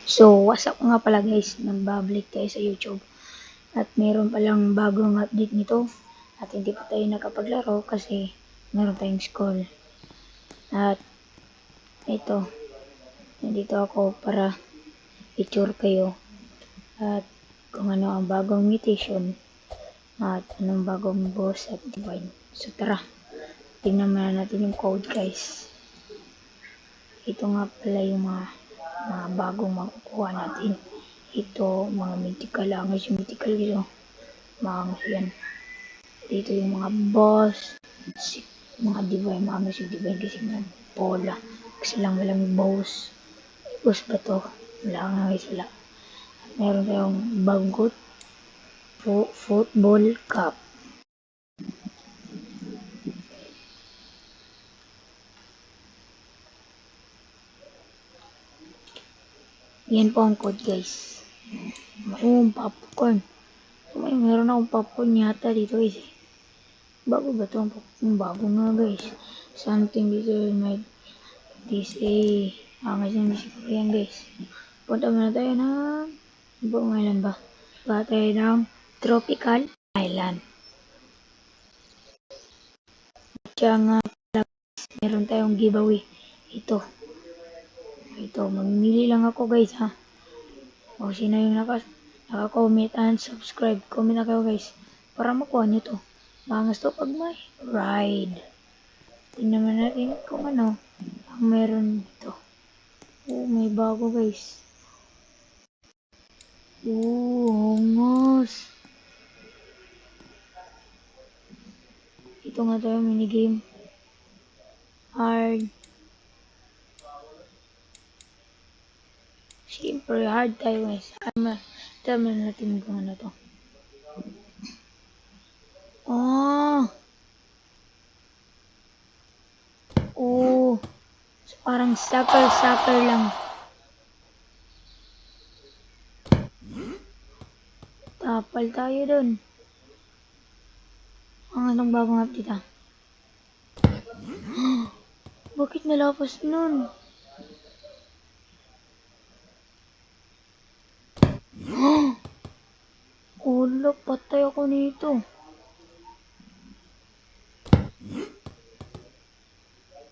So, what's up nga pala guys, nagbabalik tayo sa YouTube at meron palang bagong update nito at hindi pa tayo nakapaglaro kasi meron tayong school. At ito, nandito ako para i-tour kayo at kung ano ang bagong mutation at anong bagong boss at divine. So tara, tingnan muna natin yung code guys. Ito nga pala yung mga bagong makukuha natin. Ito, mga mythical, angis yung mythical dito. Mga angis yan. Dito yung mga boss, mga divine, mga angis yung divine kasi mga bola. Kasi lang walang boss. Boss ba to? Wala nga guys, wala. Meron tayong bagot football cup. Yan po ang code guys. Popcorn. So, meron akong popcorn yata dito guys. Bago ba ito? Bago nga guys. Something dito may this angas yung siguro yan guys. Punta muna tayo ng buong island ba? Punta tayo ng Tropical Island. Kaya nga pala meron tayong giveaway. Ito, mamimili lang ako guys ha. O sino yung naka-comment and subscribe. Comment na kayo guys. Para makuha nyo to. Mangas to pag may ride. Tingnan natin kung ano ang meron dito. Oh, may bago guys. Hongos. Ito nga tayo minigame. Hard. Siyempre hard tayo guys. Tama natin kung ano to. Oh, so parang soccer lang. Tapal tayo dun. Ang anong bagong update ah? Bakit nalapas nun? Ulo, patay ako nito.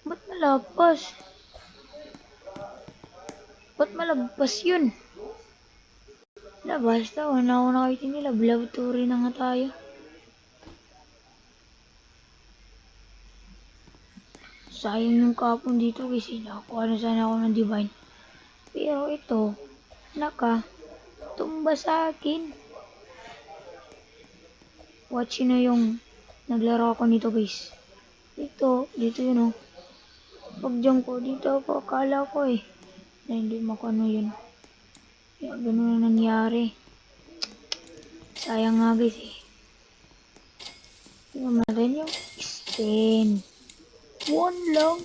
Ba't malapas? Ba't malagpas yun? Basta wala ako nakita nila. Love story na nga tayo. Sayang yung kapon dito kasi nakakuha na sana ako ng divine. Pero ito, tumba sa akin. Watch na yung naglaro ako nito guys. Dito yun oh. Pag jump ko dito ako, akala ko na hindi makano yun. Kaya ganun na nangyari. Sayang nga guys Tingnan natin yung spin. One lang.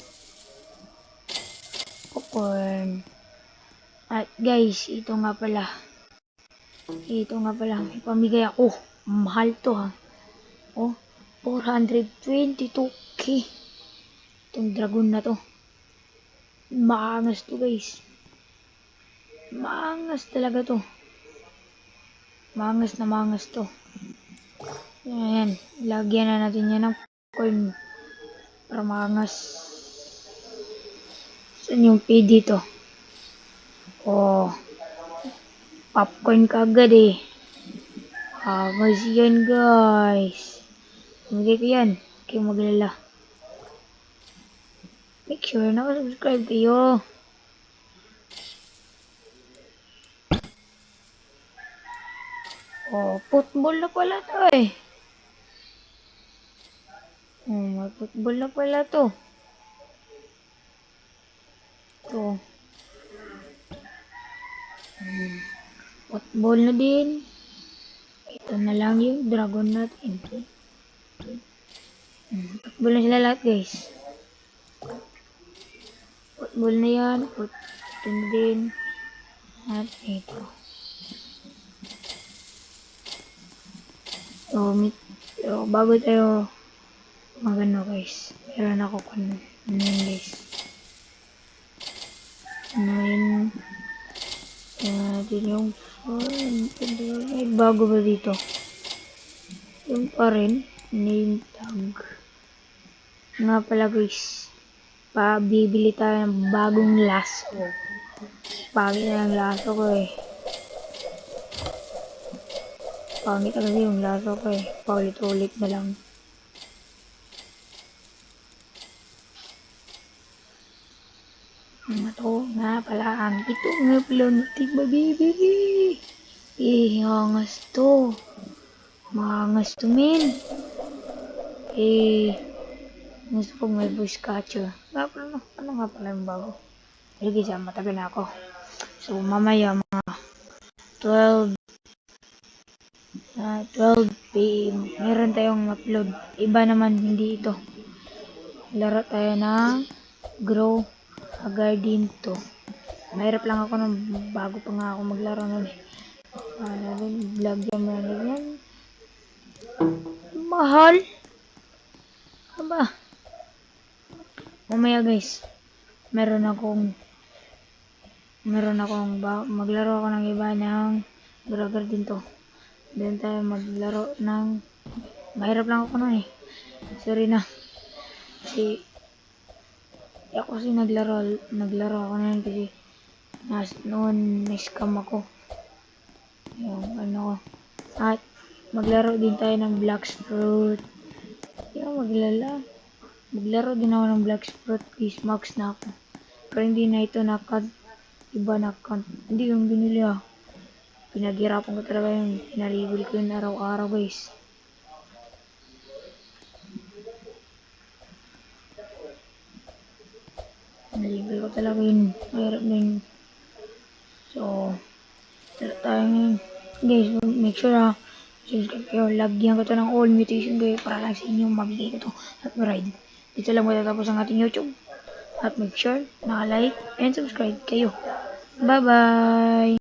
Popcorn. At guys, ito nga pala. May pamigay ako. Mahal to ha. Oh, 422k. Itong dragon na to. Maangas to guys. Maangas talaga to. Maangas to. Ayan. Lagyan na natin yan ng coin. Para maangas. Saan yung P dito? Oh. Popcorn kagad Angas yan guys. Pamigay ko yan. Kayo maglala. Make sure na subscribe kayo. Oh, football na pala to may football na pala to. Ito. Football na din. Ito na lang yung dragon natin. Football na sila lahat guys. Football na yan. Ito na din. At ito. So, bago tayo magano guys. Meron ako guys. Ano yun? natin yung may bago ba dito? Yung pa rin, name tag. Nga pala guys, bibili tayo ng bagong laso. Pangit na yung laso ko eh. Pangit talaga yung laso ko eh. Paulit-ulit na lang. Ito nga pala ang ito nga pala natin mabibili. Angas to. Maangas to men. Gusto ko may voice catcher. Ano nga pala yung bago? Sige siya, matagal na ako. So mamaya mga 12 PM meron tayong upload. Iba naman hindi ito. Laro tayo ng Grow a Garden 2. Mahirap lang ako nung bago pa nga ako maglaro nun eh. Vlog yan mo yan. Mahal. Aba. Mamaya guys, meron akong maglaro ako ng iba ng Grow a Garden 2. Then tayo maglaro ng mahirap lang ako nun eh. Sorry na. Kasi naglaro ako nun kasi noon na-scam ako. Yung ano ko. At maglaro din tayo ng Black Fruit. Maglaro din ako ng Black Fruit. Please, max na ako. Pero hindi na ito na-account. Iba na-account. Hindi yung binili ah. Pinaghirapan ko talaga yung pinaribol ko yun araw-araw guys. Pinaribol ko talaga yun. Mahirap na yun. So, start tayo ngayon. Guys, make sure ha. Subscribe kayo. Lagyan ko to ng all mutation kayo para lang sa inyo mabigay ko to at ride. Dito lang matatapos ang ating YouTube. At make sure na like and subscribe kayo. Bye-bye!